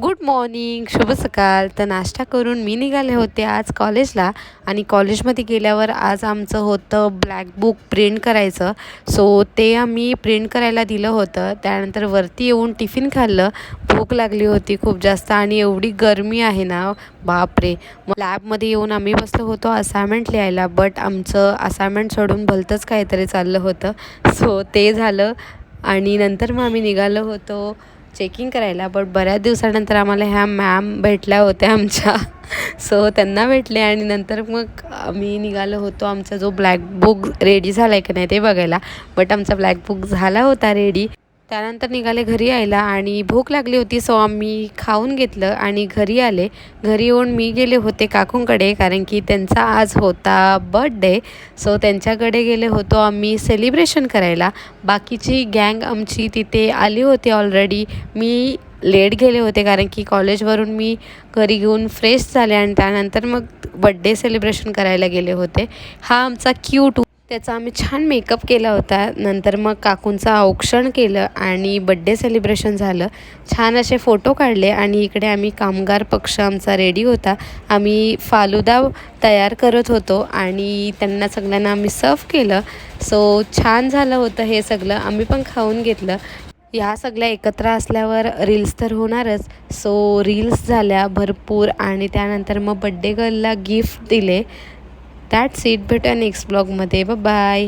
Good morning, शुभ सकाळ. तर नाश्ता करून मी निघाले होते आज कॉलेजला आणि कॉलेजमध्ये गेल्यावर आज आमचं होतं ब्लॅक बुक प्रिंट करायचं. सो ते आम्ही प्रिंट करायला दिलं होतं. त्यानंतर वरती येऊन टिफिन खाल्लं. भूक लागली होती खूप जास्त आणि एवढी गरमी आहे ना, बापरे. मग लॅबमध्ये येऊन आम्ही बसलो होतो असायनमेंट लिहायला, बट आमचं असायनमेंट सोडून भलतंच काहीतरी चाललं होतं. सो ते झालं आणि नंतर मग आम्ही निघालो होतो चेकिंग करायला. बट बऱ्याच दिवसानंतर आम्हाला ह्या मॅम भेटल्या होत्या आमच्या. सो त्यांना भेटले आणि नंतर मग आम्ही निघालो होतो आमचा जो ब्लॅक बुक रेडी झाला आहे की नाही ते बघायला. बट आमचा ब्लॅक बुक झाला होता रेडी. त्यानंतर निघाले घरी यायला आणि भूक लागली होती, सो आम्ही खाऊन घेतलं आणि घरी आले. घरी येऊन मी गेले होते काकूंकडे, कारण की त्यांचा आज होता बर्थडे. सो त्यांच्याकडे गेले होतो आम्ही सेलिब्रेशन करायला. बाकीची गँग आमची तिथे आली होती ऑलरेडी. मी लेट गेले होते कारण की कॉलेजवरून मी घरी घेऊन फ्रेश झाले आणि त्यानंतर मग बड्डे सेलिब्रेशन करायला गेले होते. हा आमचा क्यूट, त्याचा आम्ही छान मेकअप केला होता. नंतर मग काकूंचं औक्षण केलं आणि बड्डे सेलिब्रेशन झालं. छान असे फोटो काढले आणि इकडे आम्ही कामगार पक्ष आमचा रेडी होता. आम्ही फालुदा तयार करत होतो आणि त्यांना सगळ्यांना आम्ही सर्व केलं. सो छान झालं होतं हे सगळं. आम्ही पण खाऊन घेतलं. ह्या सगळ्या एकत्र असल्यावर रील्स तर होणारच. सो रील्स झाल्या भरपूर आणि त्यानंतर मग बड्डे गर्लला गिफ्ट दिले. That's it. भेटूया नेक्स्ट ब्लॉगमध्ये. बाय.